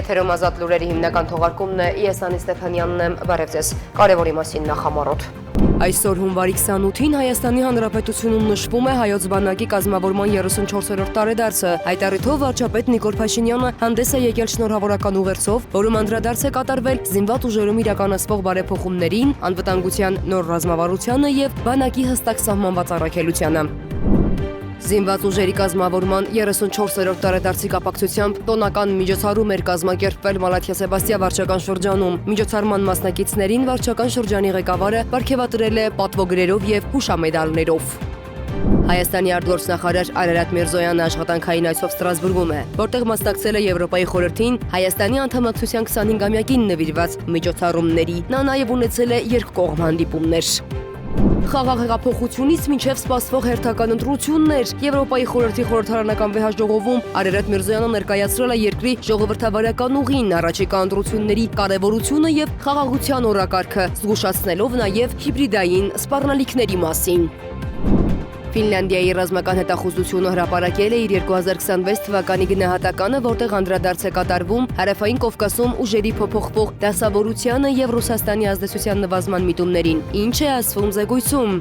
Եթերում ազատ լուրերի հիմնական թողարկումն է, ես Անի Ստեփանյանն եմ, բարև ձեզ, կարևորի մասին նախամարոտ։ Այսօր հունվարի 28-ին Հայաստանի Հանրապետությունում նշվում է հայոց բանակի կազմավորման 34-րդ տարեդարձը։ Այդ առիթով վարչապետ Նիկոլ Փաշինյանը հանդես է եկել շնորհավորական ուղերձով, որում անդրադարձ է կատարվել զինված ուժերում իրականացվող բարեփոխումներին, անվտանգության նոր ռազմավարությանը եւ բանակի հստակ սահմանված առաքելությանը։ Զինված ուժերի կազմավորման 34-րդ տարեդարձի կապակցությամբ տոնական միջոցառում էր կազմակերպվել Մալաթիա-Սեբաստիա վարչական շրջանում։ Միջոցառման մասնակիցներին վարչական շրջանի ղեկավարը պարգևատրել է պատվոգրերով եւ հուշամեդալներով։ Հայաստանի արտգործնախարար Արարատ Միրզոյանը աշխատանքային այցով Ստրասբուրգում է, որտեղ մասնակցել է Եվրոպայի խորհրդին Հայաստանի անդամակցության 25-ամյակին նվիրված միջոցառումների։ Նա նաև ունեցել է երկկողմ հանդիպումներ։ Խաղաղ հեղափոխությունից մինչև սպասվող հերթական ընտրություններ Եվրոպայի խորհրդի խորհրդարանական վեհաժողովում Արարատ Միրզոյանը ներկայացրել է երկրի ժողովրդավարական ուղին, առաջիկա ընտրությունների կարևորությունը եւ խաղաղության օրակարգը, զգուշացնելով նաեւ հիբրիդային սպառնալիքների մասին։ Ֆինլանդիայի ռազմական հետախուզությունը հրապարակել է իր 2026 թվականի գնահատականը, որտեղ անդրադարձ է կատարվում Հարավային Կովկասում ուժերի փոփոխվող դասավորությանը եւ Ռուսաստանի ազդեցության նվազման միտումներին, ինչ է ասվում զեկույցում։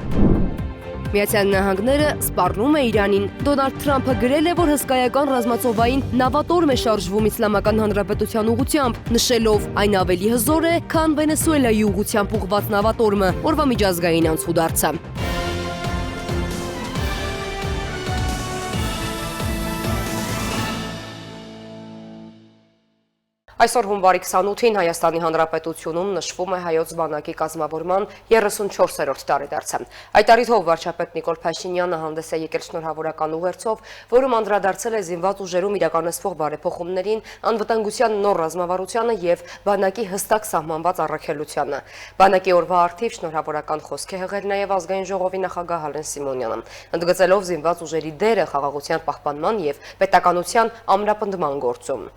Միացյալ Նահանգները սպառնում է Իրանին։ Դոնալդ Թրամփը գրել է, որ հսկայական ռազմածովային նավատորմ է շարժվում Իսլամական Հանրապետության ուղղությամբ, նշելով այն ավելի հզոր է, քան Վենեսուելայի ուղղությամբ ուղղված նավատորմը, օրվա միջազգային անցուդարձը։ Այսօր հունվարի 28-ին Հայաստանի Հանրապետությունում նշվում է հայոց բանակի կազմավորման 34-րդ տարեդարձը։ Այդ առիթով վարչապետ Նիկոլ Փաշինյանը հանդես է եկել շնորհավորական ուղերձով, որում անդրադարձել է զինված ուժերում իրականացվող բարեփոխումներին, անվտանգության նոր ռազմավարությանը եւ բանակի հստակ սահմանված առաքելությանը։ Բանակի օրվա արդիվ շնորհավորական խոսք է հղել նաեւ ազգային ժողովի նախագահ Հալեն Սիմոնյանը, ընդգծելով զինված ուժերի դերը խաղաղության պահպանման եւ պետականության ամրապնդման գործում։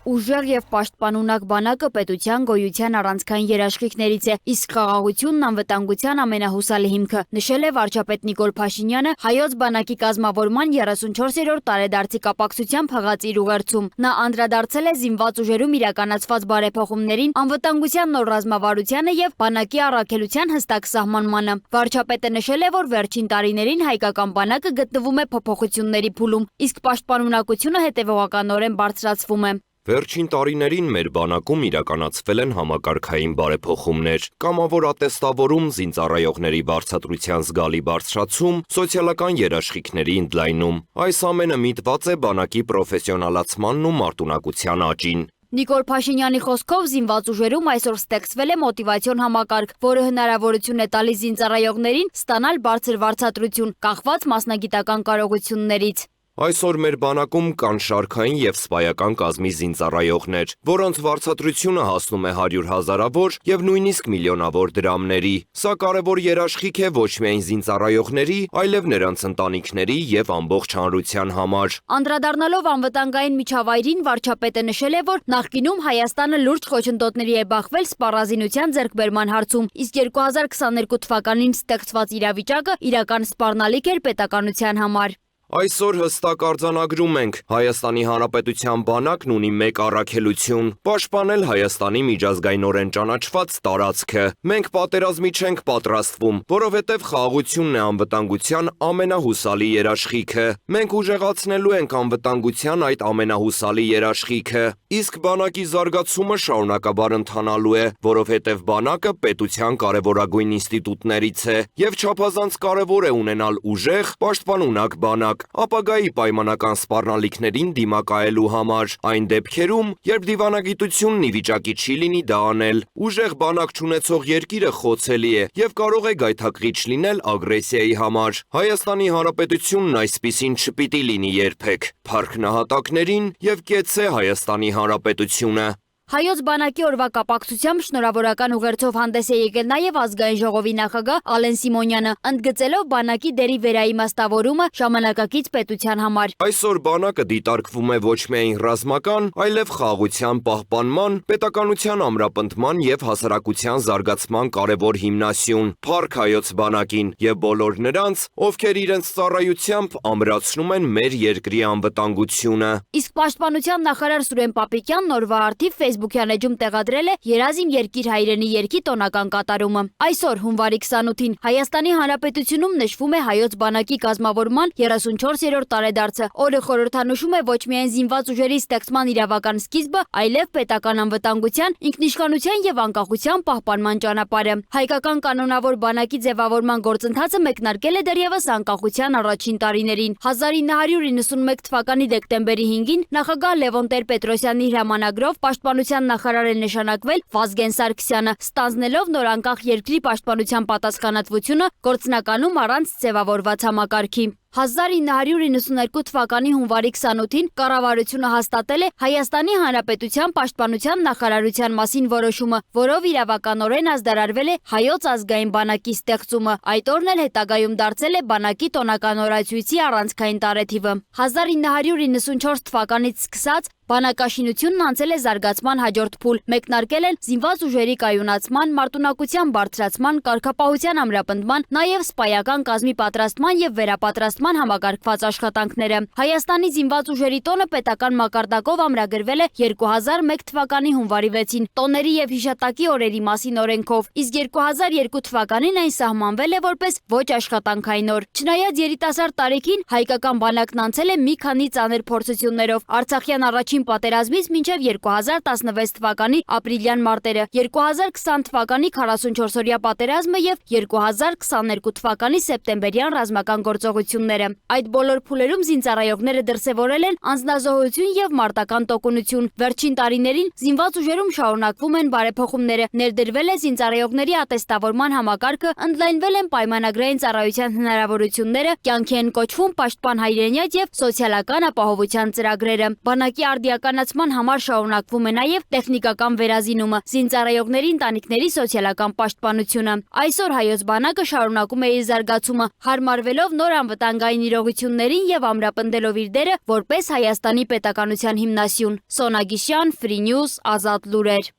Ուժեղ եւ պաշտպանունակ բանակը պետության գոյության առանցքային երաշխիքներից է, իսկ խաղաղությունն անվտանգության ամենահուսալի հիմքը, նշել է վարչապետ Նիկոլ Փաշինյանը հայոց բանակի կազմավորման 34-րդ տարեդարձի կապակցությամբ հղած իր ուղերձում։ Նա անդրադարձել է զինված ուժերում իրականացված բարեփոխումներին, անվտանգության նոր ռազմավարությանը եւ բանակի առաքելության հստակ սահմանմանը։ Վարչապետը նշել է, որ վերջին տարիներին հայկական բանակը գտնվում է փոփոխությունների փուլում, իսկ պաշտպանունակությունը հետևողականորեն բարձրացվում է։ Վերջին տարիներին մեր բանակում իրականացվել են համակարգային բարեփոխումներ, կամավոր ատեստավորում, զինծառայողների վարձատրության զգալի բարձրացում, սոցիալական երաշխիքների ընդլայնում։ Այս ամենը միտված է բանակի պրոֆեսիոնալացմանն ու մարտունակության աճին։ Նիկոլ Փաշինյանի խոսքով զինված ուժերում այսօր ստեղծվել է մոտիվացիոն համակարգ, որը հնարավորություն է տալիս զինծառայողներին ստանալ բարձր վարձատրություն, կախված մասնագիտական կարողություններից։ Այսօր մեր բանակում կան շարքային եւ սպայական կազմի զինծառայողներ, որոնց վարձատրությունը հասնում է 100,000-ավոր եւ նույնիսկ միլիոնավոր դրամների։ Սա կարևոր երաշխիք է ոչ միայն զինծառայողների, այլև նրանց ընտանիքների եւ ամբողջ հանրության համար։ Անդրադառնալով անվտանգային միջավայրին, վարչապետը նշել է, որ նախկինում Հայաստանը լուրջ խոչընդոտների է բախվել սպառազինության ձեռքբերման հարցում, իսկ 2022 թվականին ստեղծված իրավիճակը իրական սպառնալիք էր պետականության համար։ Այսօր հստակ արձանագրում ենք, Հայաստանի Հանրապետության բանակն ունի մեկ առաքելություն՝ պաշտպանել Հայաստանի միջազգայնորեն ճանաչված տարածքը։ Մենք պատերազմի չենք պատրաստվում, որովհետև խաղաղությունն է անվտանգության ամենահուսալի երաշխիքը։ Մենք ուժեղացնելու ենք անվտանգության այդ ամենահուսալի երաշխիքը, իսկ բանակի զարգացումը շարունակաբար ընթանալու է, որովհետև բանակը պետության կարևորագույն ինստիտուտներից է, եւ չափազանց կարևոր է ունենալ ուժեղ, պաշտպանունակ բանակ, ապագայի պայմանական սպառնալիքներին դիմակայելու համար, այն դեպքերում, երբ դիվանագիտությունն ի վիճակի չի լինի դա անել։ Ուժեղ բանակ չունեցող երկիրը խոցելի է եւ կարող է գայթակղիչ լինել ագրեսիայի համար։ Հայաստանի Հանրապետությունն այսպիսին չպիտի լինի երբեք։ Փառք նահատակներին եւ կեցցե Հայաստանի Հանրապետությունը։ Հայոց բանակի օրվա կապակցությամբ շնորհավորական ուղերձով հանդես է եկել նաև ազգային ժողովի նախագահ Ալեն Սիմոնյանը, ընդգծելով բանակի դերի վերաիմաստավորումը ժամանակակից պետության համար։ Այսօր բանակը դիտարկվում է ոչ միայն ռազմական, այլև խաղաղության պահպանման, պետականության ամրապնդման եւ հասարակության զարգացման կարևոր հիմնասյուն։ Փառք հայոց բանակին եւ բոլոր նրանց, ովքեր իրենց ծառայությամբ ամրացնում են մեր երկրի անվտանգությունը։ Իսկ պաշտպանության նախարար Սուրեն Պապիկյանն օրվա արդիվ Facebook-յան էջում տեղադրել է «Երազիմ երկիր հայրենի երգի» տոնական կատարումը։ Այսօր հունվարի 28-ին Հայաստանի Հանրապետությունում նշվում է հայոց բանակի կազմավորման 34-րդ տարեդարձը։ Օրը խորհրդանշում է ոչ միայն զինված ուժերի ստեղծման իրավական սկիզբը, այլև պետական անվտանգության, ինքնիշխանության եւ անկախության պահպանման ճանապարհը։ Հայկական կանոնավոր բանակի ձևավորման գործընթացը մեկնարկել է դեռևս անկախության առաջին տարիներին։ 1991 թվականի դեկտեմբերի 5-ին նախագահ Լևոն Տեր-Պետրոսյանի հրամանագրով պաշտպանության նախարար է նշանակվել Վազգեն Սարգսյանը, ստանձնելով նոր անկախ երկրի պաշտպանության պատասխանատվությունը գործնականում առանց ձևավորված համակարգի։ 1992 թվականի հունվարի 28-ին կառավարությունը հաստատել է Հայաստանի Հանրապետության պաշտպանության նախարարության մասին որոշումը, որով իրավականորեն ազդարարվել է հայոց ազգային բանակի ստեղծումը։ Այդ օրն էլ հետագայում դարձել է բանակի տոնական օրացույցի առանցքային տարեթիվը։ 1994 թվականից սկսած բանակաշինությունն անցել է զարգացման հաջորդ փուլ, մեկնարկել են զինված ուժերի կայունացման, մարտունակության բարձրացման, կարգապահության ամրապնդման, նաև սպայական կազմի պատրաստման եւ վերապատրաստման համակարգված աշխատանքները։ Հայաստանի զինված ուժերի տոնը պետական մակարդակով ամրագրվել է 2001 թվականի հունվարի 6-ին տոների եւ հիշատակի օրերի մասին օրենքով, իսկ 2002 թվականին այն սահմանվել է որպես ոչ աշխատանքային օր։ Չնայած երիտասարդ տարիքին հայկական բանակն անցել է մի քանի ծանր փորձություններով, Արցախյան առաջին պատերազմից մինչև 2016 թվականի ապրիլյան մարտերը, 2020 թվականի 44-օրյա պատերազմը եւ 2022 թվականի սեպտեմբերյան ռազմական գործողությունները։ Այդ բոլոր փուլերում զինծառայողները դրսևորել են անձնազոհություն եւ մարտական տոկունություն։ Վերջին տարիներին զինված ուժերում շարունակվում են բարեփոխումները, ներդրվել է զինծառայողների ատեստավորման համակարգը, ընդլայնվել են պայմանագրային ծառայության հնարավորությունները, կյանքի են կոչվում պաշտպան հայրենյաց եւ սոցիալական ապահովության ծրագրերը։ Բանակի արդիականացման համար շարունակվում է նաև տեխնիկական վերազինումը, զինծառայողների ընտանիքների սոցիալական պաշտպանությունը։ Այսօր հայոց բանակը շարունակում է իր զարգացումը, հարմարվելով նոր անվտանգային իրողություններին եւ ամրապնդելով իր դերը որպես Հայաստանի պետականության հիմնասյուն։ Սոնա Գիշյան, Free News, Ազատ լուրեր։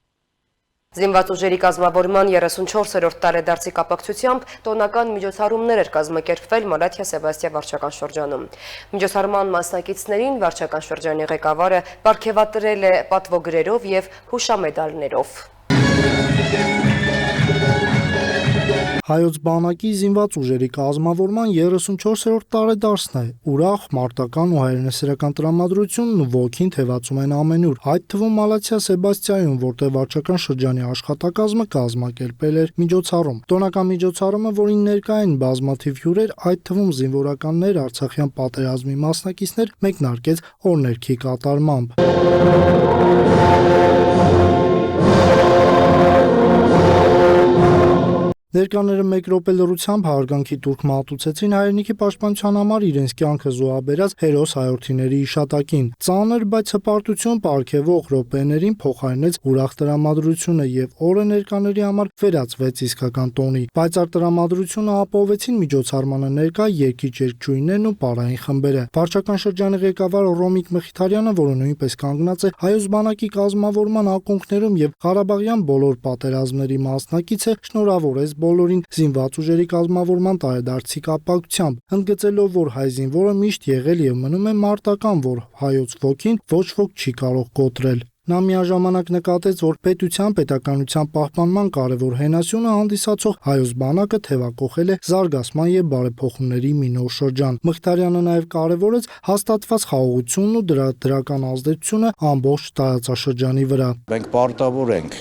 Զինված ուժերի կազմավորման 34-րդ տարեդարձի կապակցությամբ տոնական միջոցառումներ էր կազմակերպվել Մալաթիա Սեբաստիա վարչական շրջանում։ Միջոցառման մասնակիցներին վարչական շրջանի ղեկավարը պարգևատրել է պատվոգրերով եւ հուշամեդալներով։ Հայոց բանակի զինված ուժերի կազմավորման 34-րդ տարեդարձն է։ Ուրախ, մարտական ու հայրենասիրական տրամադրությունն ու ոգին թևածում են ամենուր։ Այդ թվում Մալաթիա Սեբաստիայում, որտեղ վարչական շրջանի աշխատակազմը կազմակերպել էր միջոցառում։ Տոնական միջոցառումը, որին ներկա են բազմաթիվ հյուրեր, այդ թվում զինվորականներ, Արցախյան պատերազմի մասնակիցներ, մեկնարկեց օրհներքի կատարմամբ։ Ներկաները մեկ րոպե լռությամբ հարգանքի տուրք մատուցեցին հայրենիքի պաշտպանության համար իրենց կյանքը զոհաբերած հերոս հայրենիների հիշատակին։ Ծանր, բայց հպարտություն պարգևող րոպեներին փոխարինեց ուրախ տրամադրությունը եւ օրը ներկաների համար վերածվեց իսկական տոնի։ Պայծառ տրամադրությունը ապահովեցին միջոցառմանը ներկա երգիչ-երգչուհիներն ու պարային խմբերը։ Վարչական շրջանի ղեկավար Ռոմիկ Մխիթարյանը, որը նույնպես կանգնած է հայոց բանակի կազմավորման ակունքներում եւ Ղարաբաղյան բոլոր պատերազմների մասնակից է, շնորհավորեց բոլորին զինված ուժերի կազմավորման տարեդարձի կապակցությամբ, ընդգծելով, որ հայ զինվորը միշտ եղել եւ մնում է մարտական, որ հայոց ոգին ոչ ոք չի կարող կոտրել։ Նա միաժամանակ նկատեց, որ պետության պետականության պահպանման կարևոր հենասյունը հանդիսացող հայոց բանակը թևակողել է զարգացման եւ բարեփոխումների մի նոր շրջան։ Մխիթարյանը նաեւ կարևորեց հաստատված խաղաղությունն ու դրա դրական ազդեցությունը ամբողջ տարածաշրջանի վրա։ Մենք պարտավոր ենք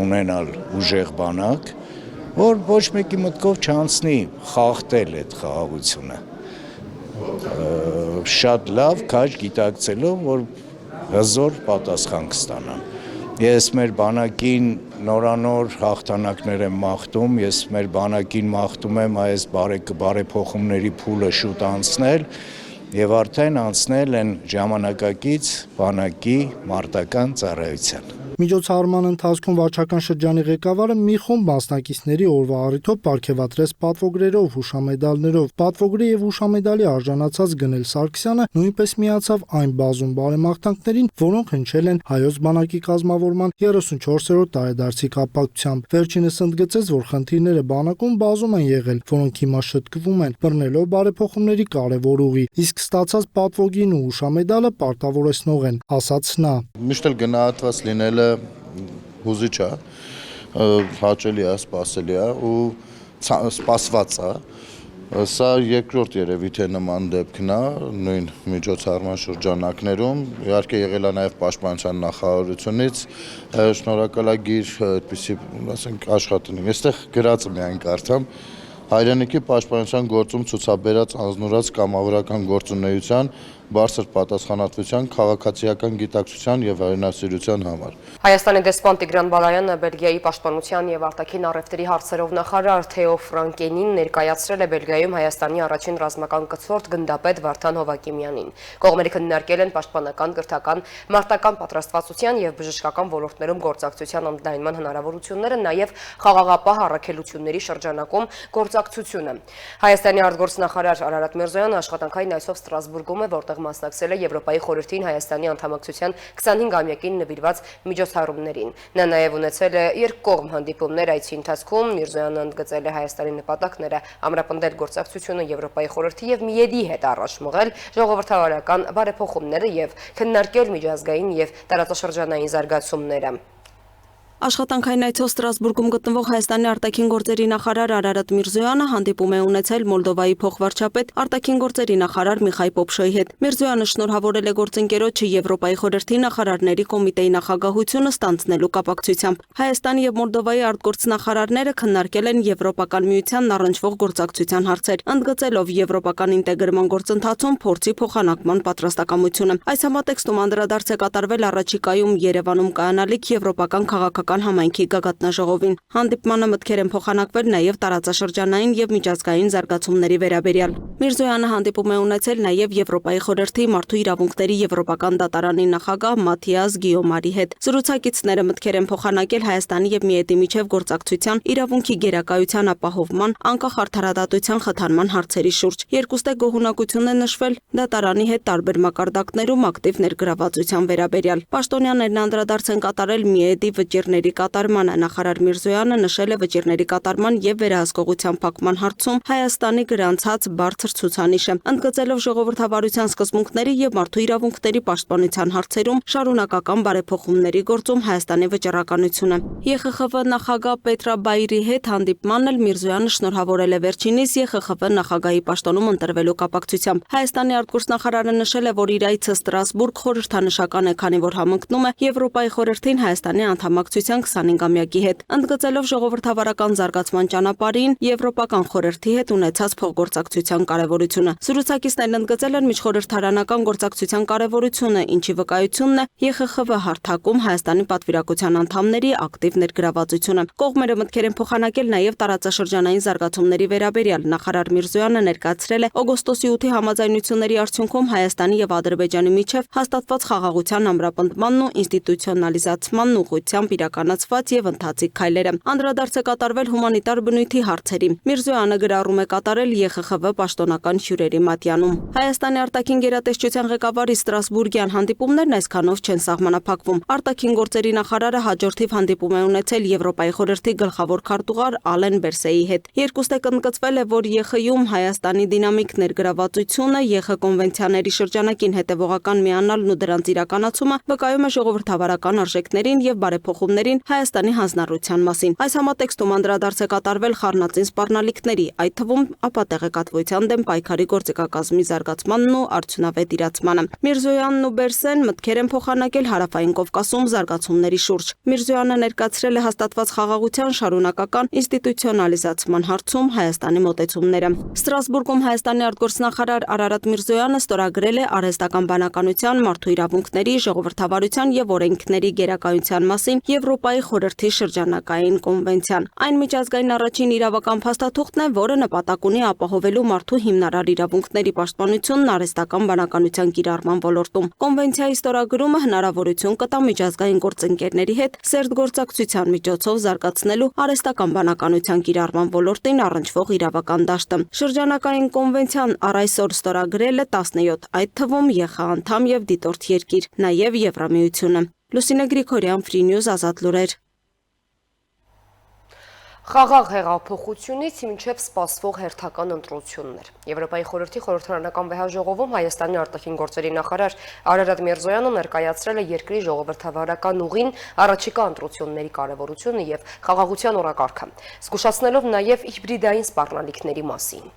ունենալ ուժեղ բանակ, որ ոչ մեկի մտքով չանցնի խախտել այդ խաղաղությունը։ Շատ լավ քաջ գիտակցելով, որ հզոր պատասխան կստանան։ Ես մեր բանակին նորանոր հաղթանակներ եմ մաղթում, ես մեր բանակին մաղթում եմ այս բարեփոխումների փուլը շուտ անցնել եւ արդեն անցնել են ժամանակակից բանակի մարտական ծառայության։ Միջոցառման ընթացքում վարչական շրջանի ղեկավարը մի խումբ մասնակիցների օրվա առիթով պարգևատրեց պատվոգրերով, հուշամեդալներով։ Պատվոգրի եւ հուշամեդալի արժանացած Գնել Սարգսյանը նույնպես միացավ այն բազում բարեմաղթանքներին, որոնք հնչել են հայոց բանակի կազմավորման 34-րդ տարեդարձի կապակցությամբ։ Վերջինս ընդգծեց, որ խնդիրները բանակում բազում են եղել, որոնք հիմա շտկվում են, բռնելով բարեփոխումների կարևոր ուղի, իսկ ստացած պատվոգին ու հուշամեդալը պարտավորեցնող են, ասաց նա։ Միշտ էլ գնահատված լինելը հուզիչ է, հաճելի է, սպասելի է ու սպասված է։ Սա երկրորդ երևի թե նման դեպքն է նույն միջոցառման շրջանակներում, իհարկե եղել է նաև պաշտպանության նախարարությունից շնորհակալագիր այդպիսի, ասենք, աշխատանք։ Այստեղ գրածը միայն կարդամ. հայրենիքի պաշտպանության գործում ցուցաբերած անձնուրաց կամավորական գործունեության, բարձր պատասխանատվության, քաղաքացիական գիտակցության եւ հայրենասիրության համար։ Հայաստանի դեսպան Տիգրան Բալայանը Բելգիայի պաշտպանության եւ արտաքին առևտրի հարցերով նախարար Թեո Ֆրանկենին ներկայացրել է Բելգիայում Հայաստանի առաջին ռազմական կցորդ գնդապետ Վարդան Հովակիմյանին։ Կողմերը քննարկել են պաշտպանական, կրթական, մարտական պատրաստվածության եւ բժշկական ոլորտներում գործակցության ընդլայնման հնարավորությունները, նաեւ խաղաղապահ առաքելությունների շրջանակում գործակցությունը։ Հայաստանի արտգործնախարար Արարատ Միրզոյանը աշխատանքային այսօր Ստրասբուրգում է, որտեղ մասնակցել է Եվրոպայի խորհրդին Հայաստանի անդամակցության 25-ամյակին նվիրված միջոցառումներին։ Նա նաև ունեցել է երկկողմ հանդիպումներ այցի ընթացքում։ Միրզոյանը ընդգծել է Հայաստանի նպատակները ամրապնդել գործակցությունը Եվրոպայի խորհրդի եւ ՄԻԵԴ-ի հետ առաջ մղել ժողովրդավարական բարեփոխումները եւ քննարկել միջազգային եւ տարածաշրջանային զարգացումները։ Աշխատանքային այցով Ստրասբուրգում գտնվող Հայաստանի արտաքին գործերի նախարար Արարատ Միրզոյանը հանդիպում է ունեցել Մոլդովայի փոխվարչապետ արտաքին գործերի նախարար Միխայ Պոպշոյի հետ։ Միրզոյանը շնորհավորել է գործընկերոջը Եվրոպայի խորհրդի նախարարների կոմիտեի նախագահությունը ստանձնելու կապակցությամբ։ Հայաստանի եւ Մոլդովայի արտգործնախարարները քննարկել են Եվրոպական միությանն առնչվող գործակցության հարցեր, ընդգծելով եվրոպական ինտեգրման գործընթացում փորձի փոխանակման պատրաստակամությունը։ Այս համատեքստում անդրադարձ է կատարվել առաջիկայում Երևանում կայանալիք եվրոպական քաղաքական համայնքի գագաթնաժողովին։ Հանդիպմանը մտքեր են փոխանակվել նաև տարածաշրջանային եւ միջազգային զարգացումների վերաբերյալ։ Միրզոյանը հանդիպում է ունեցել նաև Եվրոպայի խորհրդի մարդու իրավունքների եվրոպական դատարանի նախագահ Մաթիաս Գիոմարի հետ։ Զրուցակիցները մտքեր են փոխանակել Հայաստանի եւ ՄԻԵԴ-ի միջև գործակցության, իրավունքի գերակայության ապահովման, անկախ արդարադատության խթանման հարցերի շուրջ։ Երկուստե գոհունակություն է նշվել դատարանի հետ տարբեր մակարդակներում ակտիվ ներգրավվածության վերաբերյալ։ Պաշտոնյաներն անդրադարձ են կատարել ՄԻԵԴ-ի վճիռների կատարմանը։ Նախարար Միրզոյանը նշել է վճիռների կատարման եւ վերահսկողության փակման հարցում Հայաստանի գրանցած բարձր ցուցանիշը, ընդգծելով ժողովրդավարության սկզբունքների եւ մարդու իրավունքների պաշտպանության հարցերում շարունակական բարեփոխումների գործում Հայաստանի վճռականությունը։ ԵԽԽՎ նախագահ Պետրա Բայրի հետ հանդիպմանն էլ Միրզոյանը շնորհավորել է վերջինիս ԵԽԽՎ նախագահի պաշտոնում ընտրվելու կապակցությամբ։ Հայաստանի արտգործնախարարը նշել է, որ իր այցը Ստրասբուրգ խորհրդանշական է, քանի որ համընկնում է Եվրոպայի խորհրդին Հայաստանի անդամակցության 25-ամյակի հետ, ընդգծելով ժողովրդավարական զարգացման ճանապարհին Եվրոպական խորհրդի հետ ունեցած փոխգործակցության կարևորությունը։ Զրուցակիցներն ընդգծել են միջխորհրդարանական գործակցության կարևորությունը, ինչի վկայությունն է ԵԽԽՎ հարթակում Հայաստանի պատվիրակության անդամների ակտիվ ներգրավվածությունը։ Կողմերը մտքեր են փոխանակել նաև տարածաշրջանային զարգացումների վերաբերյալ։ Նախարար Միրզոյանը ներկայացրել է օգոստոսի 8-ի համաձայնությունների արդյունքում Հայաստանի եւ Ադրբեջանի միջև հաստատված խաղաղության ամրապնդմանն ու ինստիտուցիոնալիզացմանն ուղղությամբ իրականացված եւ ընթացիկ քայլերը։ Անդրադարձ է կատարվել հումանիտար բնույթի հարցերի։ Միրզոյանը գրառում է կատարել ԵԽԽՎ պաշտոնական հյուրերի մատյանում։ Հայաստանի արտաքին գերատեսչության ղեկավարի Ստրասբուրգյան հանդիպումներն այսքանով չեն սահմանափակվում։ Արտաքին գործերի նախարարը հաջորդիվ հանդիպում է ունեցել Եվրոպայի խորհրդի գլխավոր քարտուղար Ալեն Բերսեի հետ։ Երկուստեք ընդգծվել է, որ ԵԽ-ում Հայաստանի դինամիկ ներգրավվածությունը, ԵԽ կոնվենցիաների շրջանակին հետևողական միանալն ու դրանց իրականացումը վկայում է ժողովրդավարական արժեքներին եւ բարեփոխումներին Հայաստանի հանձնառության մասին։ Այս համատեքստում անդրադարձ է կատարվել խառնածին սպառնալիքների, այդ թվում ապատեղեկատվության դեմ պայքարի գործիքակազմի զարգացմանն ու արդյունավետ իրացմանը։ Միրզոյանն ու Բերսեն մտքեր են փոխանակել Հարավային Կովկասում զարգացումների շուրջ։ Միրզոյանը ներկայացրել է հաստատված խաղաղության շարունակական ինստիտուցիոնալիզացման հարցում Հայաստանի մոտեցումները։ Ստրասբուրգում Հայաստանի արտգործնախարար Արարատ Միրզոյանը ստորագրել է արհեստական բանականության, մարդու իրավունքների, ժողովրդավարության եւ օրենքների գերակայության մասին Եվրոպայի խորհրդի շրջանակային կոնվենցիան։ Այն միջազգային առաջին իրավական փաստաթուղթն է, որը նպատակ ունի ապահովելու մարդու հիմնարար իրավունքների պաշտպանությունն արհեստական բանականության կիրառման ոլորտում։ Կոնվենցիայի ստորագրումը հնարավորություն կտա միջազգային գործընկերների հետ սերտ գործակցության միջոցով զարգացնելու արհեստական բանականության կիրառման ոլորտին առնչվող իրավական դաշտը։ Շրջանակային կոնվենցիան առ այսօր ստորագրել է 17, այդ թվում ԵԽ անդամ եւ դիտորդ երկիր, նաեւ Եվրամիությունը։ Լուսինե Գրիգորյան, Free News, Ազատ լուրեր։ Խաղաղ հեղափոխությունից մինչև սպասվող հերթական ընտրություններ։ Եվրոպայի խորհրդի խորհրդարանական վեհաժողովում Հայաստանի արտաքին գործերի նախարար Արարատ Միրզոյանը ներկայացրել է երկրի ժողովրդավարական ուղին, առաջիկա ընտրությունների կարևորությունը եւ խաղաղության օրակարգը, զգուշացնելով նաեւ հիբրիդային սպառնալիքների մասին։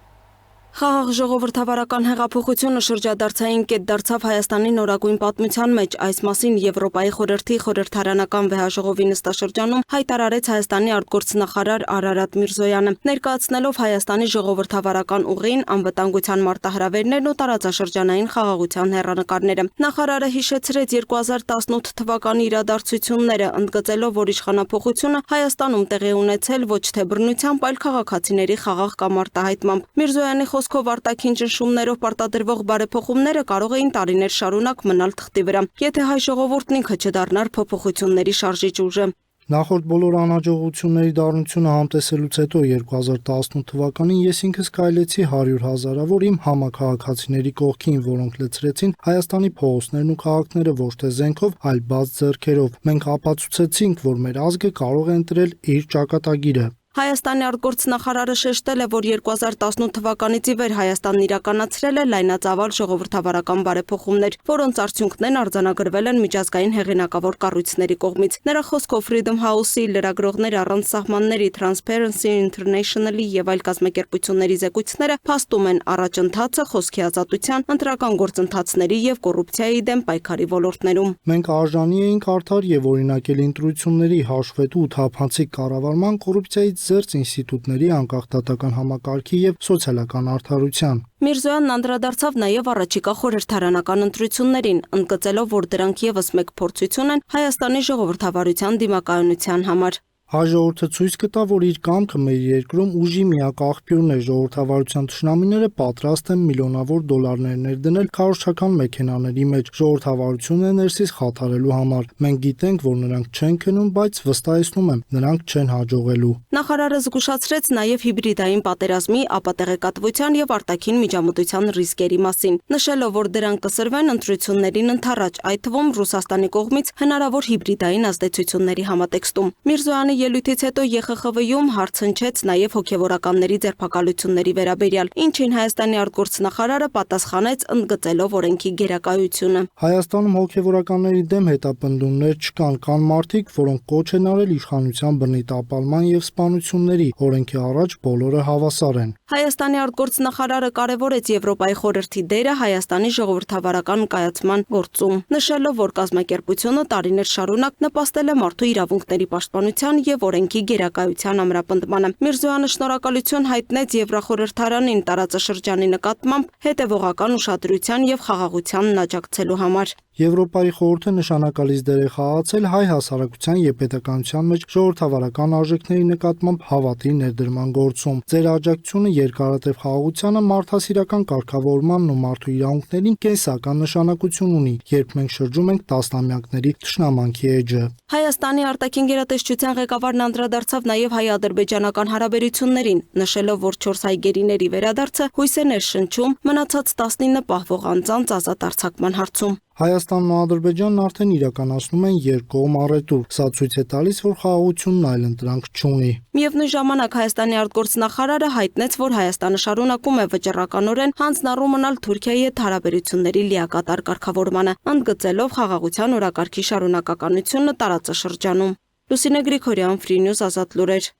Խաղաղ ժողովրդավարական հեղափոխությունը շրջադարձային կետ դարձավ Հայաստանի նորագույն պատմության մեջ, այս մասին Եվրոպայի խորհրդի խորհրդարանական վեհաժողովի նստաշրջանում հայտարարեց Հայաստանի արտգործնախարար Արարատ Միրզոյանը, ներկայացնելով Հայաստանի ժողովրդավարական ուղին, անվտանգության մարտահրավերներն ու տարածաշրջանային խաղաղության հեռանկարները։ Նախարարը հիշեցրեց 2018 թվականի իրադարձությունները, ընդգծելով, որ իշխանափոխությունը Հայաստանում տեղի ունեցել ոչ թե բռնությամբ, այլ քաղաքացիների խաղաղ կամ արտահայտմամբ։ Միրզոյանի խոսքով արտաքին ճնշումներով պարտադրվող բարեփոխումները կարող էին տարիներ շարունակ մնալ թղթի վրա, եթե հայ ժողովուրդն ինքը չդառնար փոփոխությունների շարժիչ ուժը։ Նախորդ բոլոր անհաջողությունների դառնությունը համտեսելուց հետո 2018 թվականին ես ինքս քայլեցի 100,000-ավոր իմ համաքաղաքացիների կողքին, որոնք լցրեցին Հայաստանի փողոցներն ու քաղաքները ոչ թե զենքով, այլ բաց ձեռքերով։ Մենք ապացուցեցինք, որ մեր ազգը կարող է ընտրել իր ճակատագիրը։ Հայաստանի արտգործնախարարը շեշտել է, որ 2018 թվականից ի վեր Հայաստանն իրականացրել է լայնածավալ ժողովրդավարական բարեփոխումներ, որոնց արդյունքներն արձանագրվել են միջազգային հեղինակավոր կառույցների կողմից։ Նրա խոսքով Freedom House-ի, լրագրողներ առանց սահմանների, Transparency International-ի եւ այլ կազմակերպությունների զեկույցները փաստում են առաջընթացը խոսքի ազատության, ընտրական գործընթացների եւ կոռուպցիայի դեմ պայքարի ոլորտներում։ Մենք արժանի էինք արդար եւ օրինակելի ընտրությունների, հաշվետու ու թափանցիկ կառավարման, կոռուպցիայից զերծ ինստիտուտների, անկախ դատական համակարգի եւ սոցիալական արդարության։ Միրզոյանն անդրադարձավ նաև առաջիկա խորհրդարանական ընտրություններին, ընդգծելով, որ դրանք եւս մեկ փորձություն են Հայաստանի ժողովրդավարության դիմակայունության համար։ Ժողովուրդը ցույց կտա, որ իր կամքը մեր երկրում ուժի միակ աղբյուրն է, ժողովրդավարության թշնամիները պատրաստ են միլիոնավոր դոլարներ ներդնել քարոզչական մեքենաների մեջ, ժողովրդավարությունը ներսից խաթարելու համար։ Մենք գիտենք, որ նրանք չեն քնում, բայց վստահեցնում եմ, նրանք չեն հաջողելու։ Նախարարը զգուշացրեց նաև հիբրիդային պատերազմի, ապատեղեկատվության եւ արտաքին միջամտության ռիսկերի մասին, նշելով, որ դրանք կսրվեն ընտրություններին ընդառաջ, այդ թվում Ռուսաստանի կողմից հնարավոր հիբրիդային ազդեցությունների համատեքստում։ Միրզոյանը ելույթից հետո ԵԽԽՎ-ում հարց հնչեց նաև հոգևորականների ձերբակալությունների վերաբերյալ, ինչին Հայաստանի արտգործնախարարը պատասխանեց, ընդգծելով օրենքի գերակայությունը։ Հայաստանում հոգևորականների դեմ հետապնդումներ չկան, կան մարդիկ, որոնք կոչ են արել իշխանության բռնի տապալման եւ սպանությունների, օրենքի առաջ բոլորը հավասար են։ Հայաստանի արտգործնախարարը կարևորեց Եվրոպայի խորհրդի դերը Հայաստանի ժողովրդավարական կայացման գործում, նշելով, որ կազմակերպությունը տարիներ շարունակ նպաստել է մարդու իրավունքների պաշտպանության եւ օրենքի գերակայության ամրապնդմանը։ Միրզոյանը շնորհակալություն հայտնեց Եվրախորհրդարանին տարածաշրջանի նկատմամբ հետևողական ուշադրության եւ խաղաղությանն աջակցելու համար։ Եվրոպայի խորհուրդը նշանակալից դեր է խաղացել հայ հասարակության եւ պետականության մեջ ժողովրդավարական արժեքների նկատմամբ հավատի ներդրման գործում։ Ձեր աջակցությունը երկարատև խաղաղությանը, մարդասիրական կարգավորմանն ու մարդու իրավունքներին կենսական նշանակություն ունի, երբ մենք շրջում ենք տասնամյակների թշնամանքի էջը։ Հայաստանի արտաքին գերատեսչության ղեկավարն անդրադարձավ նաև հայ-ադրբեջանական հարաբերություններին, նշելով, որ 4 հայ գերիների վերադարձը հույս է ներշնչում մնացած 19 պահվող անձանց ազատ արձակման հարցում։ Հայաստանն ու Ադրբեջանն արդեն իրականացնում են երկկողմ առևտուր։ Սա ցույց է տալիս, որ խաղաղությունն այլընտրանք չունի։ Միևնույն ժամանակ Հայաստանի արտգործնախարարը հայտնեց, որ Հայաստանը շարունակում է վճռականորեն հանձնառու մնալ Թուրքիայի հետ հարաբերությունների լիակատար կարգավորմանը, ընդգծելով խաղաղության օրակարգի շարունակականությունը տարածաշրջանում։ Լուսինե Գրիգորյան, Free News, Ազատ լուրեր։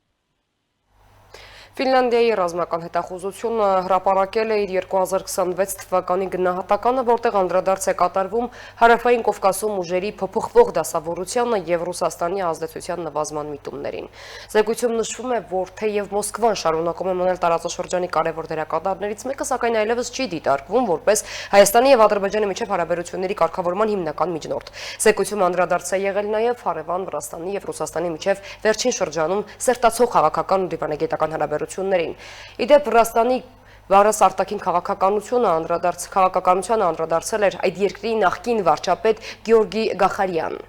Ֆինլանդիայի ռազմական հետախուզությունը հրապարակել է իր 2026 թվականի գնահատականը, որտեղ անդրադարձ է կատարվում Հարավային Կովկասում ուժերի փոփոխվող դասավորությանը եւ Ռուսաստանի ազդեցության նվազման միտումներին։ Զեկույցում նշվում է, որ թեև Մոսկվան շարունակում է մնել տարածաշրջանի կարևոր դերակատարներից մեկը, սակայն այլևս չի դիտարկվում որպես Հայաստանի եւ Ադրբեջանի միջև հարաբերությունների կարգավորման հիմնական միջնորդ։ Զեկույցում անդրադարձ է եղել նաեւ Հարևան Վրաստանի եւ Ռուսաստանի միջև վերջին շրջանում սերտացող քաղաքական ու դիվանագիտական հարաբերություններին։ Իդեպ Վրաստանի վարս արտաքին քաղաքականությանը անդրադարձել էր այդ երկրի նախկին վարչապետ Գեորգի Գախարյան։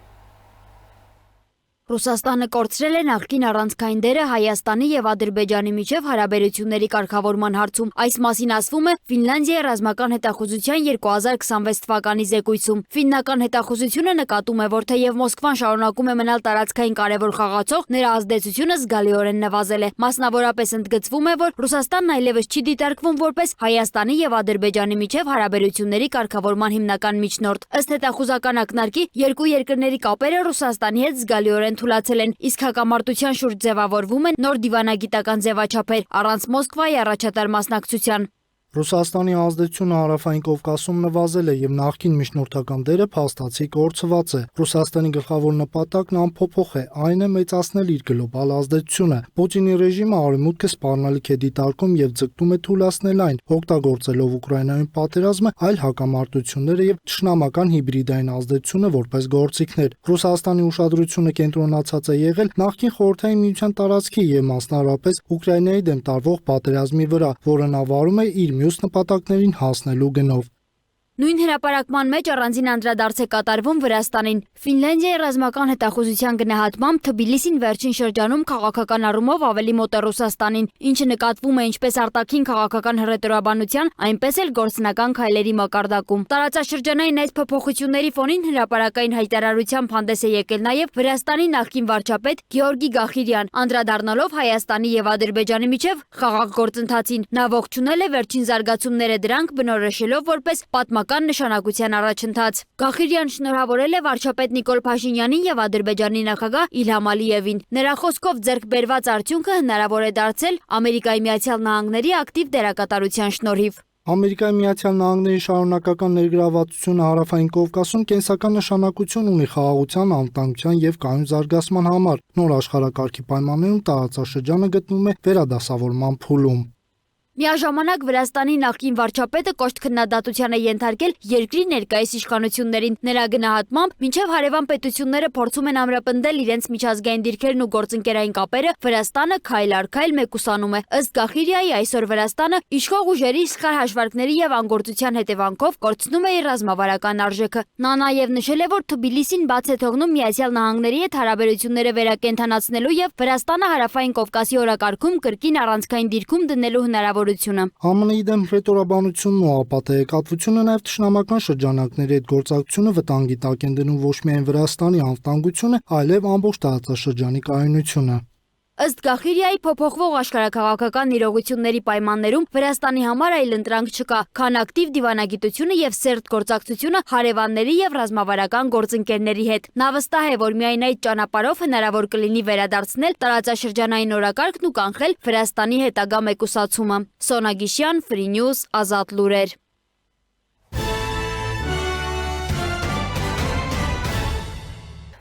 Ռուսաստանը կորցրել է նախկին առանցքային դերը Հայաստանի եւ Ադրբեջանի միջև հարաբերությունների կարգավորման հարցում։ Այս մասին ասվում է Ֆինլանդիայի ռազմական հետախուզության 2026 թվականի զեկույցում։ Ֆիննական հետախուզությունը նկատում է, որ թեև Մոսկվան շարունակում է մնալ տարածքային կարևոր խաղացող, նրա ազդեցությունը զգալիորեն նվազել է։ Մասնավորապես ընդգծվում է, որ Ռուսաստանն այլևս չի դիտարկվում որպես Հայաստանի եւ Ադրբեջանի միջև հարաբերությունների կարգավորման հիմնական միջնորդ։ Ըստ հետախուզական ակնարկի, երկու երկրների կապերը Ռուսաստանի հետ զգալիորեն թուլացել են, իսկ հակամարտության շուրջ ձևավորվում են նոր դիվանագիտական ձևաչափեր առանց Մոսկվայի առաջատար մասնակցության։ Ռուսաստանի ազդեցությունը Հարավային Կովկասում նվազել է եւ նախկին միջնորդական դերը փաստացի կորցված է։ Ռուսաստանի գլխավոր նպատակն անփոփոխ է, այն է մեծացնել իր գլոբալ ազդեցությունը։ Պուտինի ռեժիմը արևմուտքը սպառնալիք է դիտարկում եւ ձգտում է թուլացնել այն, օգտագործելով Ուկրաինայում պատերազմը, այլ հակամարտությունները եւ թշնամական հիբրիդային ազդեցությունը որպես գործիքներ։ Ռուսաստանի ուշադրությունը կենտրոնացած է եղել նախկին Խորհրդային Միության տարածքի եւ մասնավորապես Ուկրաինայի դեմ տարվող պատերազմի վրա, որը նավարում է իր մյուս նպատակներին հասնելու գնով։ Նույն հրապարակման մեջ առանձին անդրադարձ է կատարվում Վրաստանին։ Ֆինլանդիայի ռազմական հետախուզության գնահատմամբ Թբիլիսին վերջին շրջանում քաղաքական առումով ավելի մոտ է Ռուսաստանին, ինչը նկատվում է ինչպես արտաքին քաղաքական հռետորաբանության, այնպես էլ գործնական քայլերի մակարդակում։ Տարածաշրջանային այդ փոփոխությունների ֆոնին հրապարակային հայտարարությամբ հանդես է եկել նաև Վրաստանի նախկին վարչապետ Գեորգի Գախիրյան, անդրադառնալով Հայաստանի եւ Ադրբեջանի միջև խաղաղ գործընթացին։ Նա ողջունել է վերջին զարգացումները, դրանք բնորոշելով որպես պատմական նշանակության առաջընթաց։ Գախիրյան շնորհավորել է վարչապետ Նիկոլ Փաշինյանին եւ Ադրբեջանի նախագահ Իլհամ Ալիևին։ Նրա խոսքով ձեռք բերված արդյունքը հնարավոր է դարձել Ամերիկայի Միացյալ Նահանգների ակտիվ դերակատարության շնորհիվ։ Ամերիկայի Միացյալ Նահանգների շարունակական ներգրավվածությունը Հարավային Կովկասում կենսական նշանակություն ունի խաղաղության, անվտանգության եւ կայուն զարգացման համար։ Նոր աշխարհակարգի պայմաններում տարածաշրջանը գտնվում է վերադասավորման փուլում։ Միաժամանակ Վրաստանի նախկին վարչապետը կոշտ քննադատության է ենթարկել երկրի ներկայիս իշխանություններին։ Նրա գնահատմամբ, մինչև հարևան պետությունները փորձում են ամրապնդել իրենց միջազգային դիրքերն ու գործընկերային կապերը, Վրաստանը քայլ առ քայլ մեկուսանում է։ Ըստ Գախիրիայի, այսօր Վրաստանը իշխող ուժերի սխալ հաշվարկների եւ անգործության հետևանքով կորցնում է իր ռազմավարական արժեքը։ Նա նաեւ նշել է, որ Թբիլիսին բաց է թողնում Միացյալ Նահանգների հետ հարաբերությունները վերակենդանացնելու եւ Վրաստանը Հարավային Կովկասի օրակարգում կրկին առանցքային դիրքում դնելու հնարավոր ԱՄՆ-ի դեմ հռետորաբանությունն ու ապատեեկատվությունը նաև թշնամական շրջանակների հետ գործակցությունը վտանգի տակ են դնում ոչ միայն Վրաստանի անվտանգությունը, այլև ամբողջ տարածաշրջանի կայունությունը։ Ըստ Գախիրիայի, փոփոխվող աշխարհաքաղաքական իրողությունների պայմաններում Վրաստանի համար այլ ընտրանք չկա, քան ակտիվ դիվանագիտությունը եւ սերտ գործակցությունը հարևանների եւ ռազմավարական գործընկերների հետ։ Նա վստահ է, որ միայն այդ ճանապարհով հնարավոր կլինի վերադարձնել տարածաշրջանային օրակարգն ու կանխել Վրաստանի հետագա մեկուսացումը։ Սոնա Գիշյան, Free News, Ազատ լուրեր։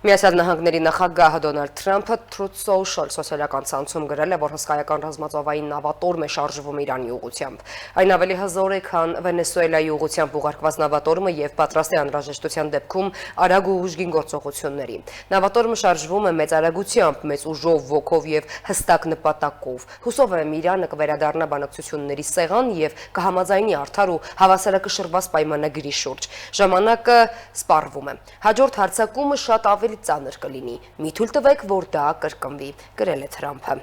Միացյալ Նահանգների նախագահ Դոնալդ Թրամփը Truth Social սոցիալական ցանցում գրել է, որ հսկայական ռազմածովային նավատորմ է շարժվում Իրանի ուղղությամբ։ Այն ավելի հզոր է, քան Վենեսուելայի ուղղությամբ ուղարկված նավատորմը եւ պատրաստ է անհրաժեշտության դեպքում արագ ու ուժգին գործողությունների։ Նավատորմը շարժվում է մեծ արագությամբ, մեծ ուժով, ոգով եւ հստակ նպատակով։ Հուսով եմ Իրանը կվերադառնա բանակցությունների սեղան եւ կհամաձայնի արդար ու հավասարակշռված պայմանագրի շուրջ։ Ժամանակը սպառվում է։ Հաջորդ հարձակումը շատ ավելի ծանր կլինի։ Մի թույլ տվեք, որ դա կրկնվի, գրել է Թրամփը։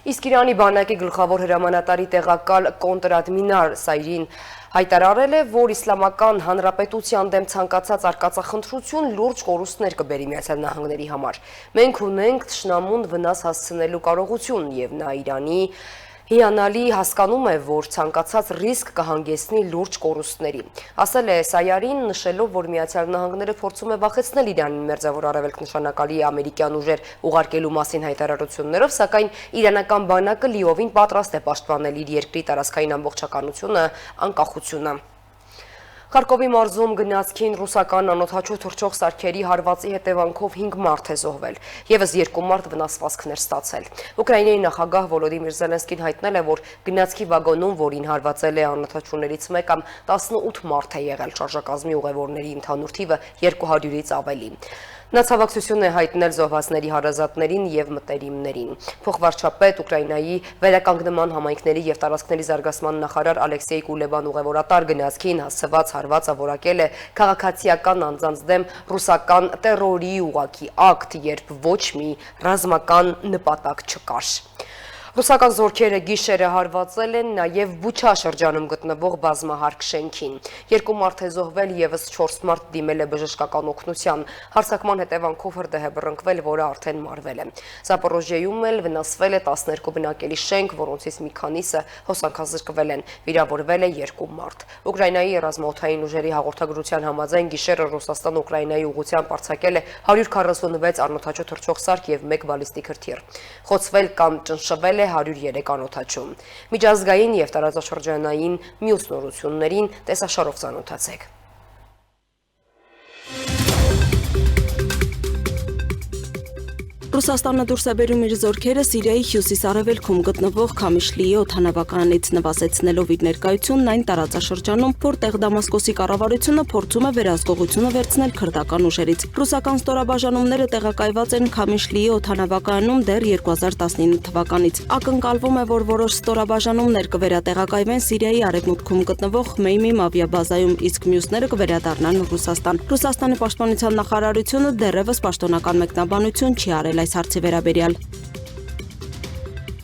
Իսկ Իրանի բանակի գլխավոր հրամանատարի տեղակալ կոնտրադմիրալ Սայրին հայտարարել է, որ Իսլամական Հանրապետության դեմ ցանկացած արկածախնդրություն լուրջ կորուստներ կբերի Միացյալ Նահանգների համար։ Մենք ունենք թշնամուն վնաս հասցնելու կարողություն եւ նա Իրանի Հիանալի հասկանում է, որ ցանկացած ռիսկ կհանգեցնի լուրջ կորուստների։ Ասել է Սայարին, նշելով, որ Միացյալ Նահանգները փորձում է վախեցնել Իրանին Մերձավոր Արևելք նշանակալի ամերիկյան ուժեր ուղարկելու մասին հայտարարություններով, սակայն իրանական բանակը լիովին պատրաստ է պաշտպանել իր երկրի տարածքային ամբողջականությունը, անկախությունը։ Խարկովի մարզում գնացքին ռուսական անօդաչու թռչող սարքերի հարվածի հետևանքով 5 մարդ է զոհվել, ևս 2 մարդ վնասվածքներ ստացել։ Ուկրաինայի նախագահ Վոլոդիմիր Զելենսկին հայտնել է, որ գնացքի վագոնում, որին հարվածել է անօդաչուներից մեկը, 18 մարդ է եղել, շարժակազմի ուղևորների ընդհանուր թիվը 200-ից ավելի։ Նա ցավակցություն է հայտնել զոհվածների հարազատներին եւ մտերիմներին։ Փոխվարչապետ Ուկրաինայի վերականգնման համայնքների եւ տարածքների զարգացման նախարար Ալեքսեյ Կուլեբան ուղևորատար գնացքին հասցված հարվածը որակել է քաղաքացիական անձանց դեմ ռուսական տերորի ուղղակի ակտ, երբ ոչ մի ռազմական նպատակ չկար։ Ռուսական զորքերը գիշերը հարվածել են նաև Բուչա շրջանում գտնվող բազմահարկ շենքին։ 2 մարդ է զոհվել, ևս 4 մարդ դիմել է բժշկական օգնության։ Հարձակման հետևանքով հրդեհ է բռնկվել, որը արդեն մարվել է։ Զապորոժիայում էլ վնասվել է 12 բնակելի շենք, որոնցից մի քանիսը հոսանքազրկվել են։ Վիրավորվել է 2 մարդ։ Ուկրաինայի ռազմաօդային ուժերի հաղորդագրության համաձայն գիշերը Ռուսաստան-Ուկրաինայի ուղղությամբ արձակել է 146 անօդաչու թռչող սարք եւ 1 բալիստիկ հրթիռ։ Խոցվել կամ ճնշվել 103 անօդաչու։ Միջազգային եւ տարածաշրջանային մյուս նորություններին տեսաշարով ծանոթացեք։ Ռուսաստանը դուրս է բերում իր զորքերը Սիրիայի հյուսիս-արևելքում գտնվող Քամիշլիի օդանավականից նվազեցնելով իր ներկայությունն այն տարածաշրջանում, որտեղ Դամասկոսի կառավարությունը փորձում է վերահսկողությունը վերցնել քրդական ուժերից։ Ռուսական ստորաբաժանումները տեղակայված են Քամիշլիի օդանավակայանում դեռ 2019 թվականից։ Ակնկալվում է, որ որոշ ստորաբաժանումներ կվերատեղակայվեն Սիրիայի արևմուտքում գտնվող Մեյմիմ ավիաբազայում, իսկ մյուսները կվերադառնան Ռուսաստան։ Ռուսաստանի պաշտպանության նախարարությունը դեռևս պաշտոնական մեկնաբանություն չի արել այս հարցի վերաբերյալ։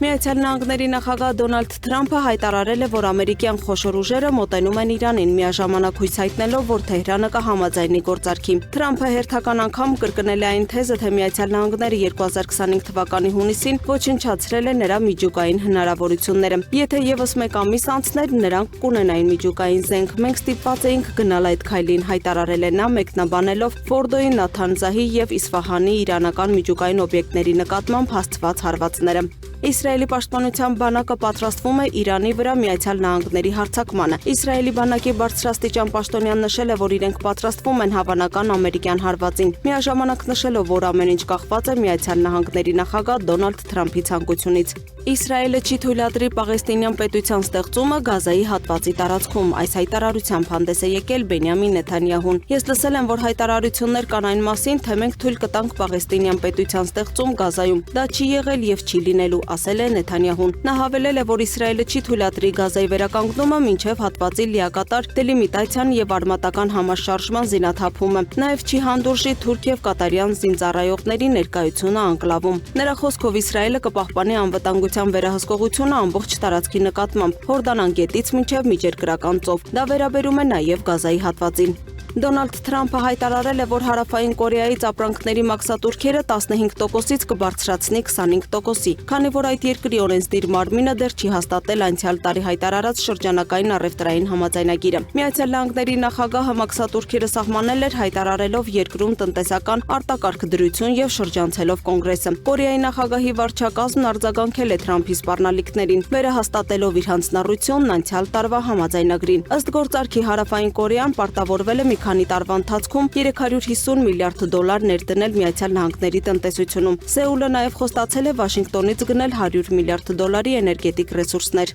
Միացյալ Նահանգների նախագահ Դոնալդ Թրամփը հայտարարել է, որ ամերիկյան խոշոր ուժերը մոտենում են Իրանին, միաժամանակ հույս հայտնելով, որ Թեհրանը կհամաձայնի գործարքի։ Թրամփը հերթական անգամ կրկնել է այն թեզը, թե Միացյալ Նահանգները 2025 թվականի հունիսին ոչնչացրել է նրա միջուկային հնարավորությունները։ Եթե եւս մեկ ամիս անցներ, նրանք կունենային միջուկային զենք։ Մենք ստիպված էինք գնալ այդ քայլին, հայտարարել է նա, մեկնաբանելով Ֆորդոյի, Նաթանզահի եւ Իսֆահանի իրանական միջուկային օբյեկտների նկատմամբ հասցված հարվածները։ Իսրայելի պաշտպանության բանակը պատրաստվում է Իրանի վրա Միացյալ Նահանգների հարձակմանը։ Իսրայելի բանակի բարձրաստիճան պաշտոնյան նշել է, որ իրենք պատրաստվում են հավանական ամերիկյան հարվածին, միաժամանակ նշելով, որ ամեն ինչ կախված է Միացյալ Նահանգների նախագահ Դոնալդ Թրամփի ցանկությունից։ Իսրայելը չի թույլատրի Պաղեստինյան պետության ստեղծումը Գազայի հատվածի տարածքում։ Այս հայտարարությամբ հանդես է եկել Բենյամին Նեթանյահուն։ Ես լսել եմ, որ հայտարարություններ կան այն մասին, թե մենք թույլ կտանք Պաղեստինյան պետության ստեղծում Գազայում։ Դա չի եղել եւ չի լինելու, ասել է Նեթանյահուն։ Նա հավելել է, որ Իսրայելը չի թույլատրի Գազայի վերականգնումը մինչև հատվածի լիակատար դելիմիտացիան եւ արմատական համաշարժման զինաթափումը։ Նաեւ չի հանդուրժի թուրք եւ կատարյան զինծառայողների ներկայությունը անկլավում։ Նրա խոսքով Իսրայելը կպահպանի անվտանգության վերահսկողությունը ամբողջ տարածքի նկատմամբ Հորդանան գետից մինչև Միջերկրական ծով։ Դա վերաբերում է նաեւ Գազայի հատվածին։ Դոնալդ Թրամփը հայտարարել է, որ Հարավային Կորեայից ապրանքների մաքսատուրքերը 15%-ից կբարձրացնի 25%-ի, քանի որ այդ երկրի օրենսդիր մարմինը դեռ չի հաստատել անցյալ տարի հայտարարած շրջանակային առևտրային համաձայնագիրը։ Միացյալ Նահանգների նախագահը մաքսատուրքերը սահմանել էր հայտարարելով երկրում տնտեսական արտակարգ դրություն եւ շրջանցելով կոնգրեսը։ Կորեայի նախագահի վարչակազմն արձագանքել է Թրամփի սպառնալիքներին, վերահաստատելով իր հանձնառությունն անցյալ տարվա համաձայնագրին։ Ըստ գործարքի Հարավային Կորեան պարտավորվել է մի քանի տարվա ընթացքում 350 միլիարդ դոլար ներդնել Միացյալ Նահանգների տնտեսությունում։ Սեուլը նաև խոստացել է Վաշինգտոնից գնել 100 միլիարդ դոլարի էներգետիկ ռեսուրսներ։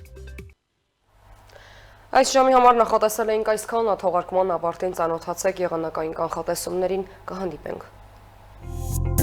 Այս ժամի համար նախատեսել էինք այսքան, թողարկման ավարտին ծանոթացեք եղանակային կանխատեսումներին, կհանդիպենք։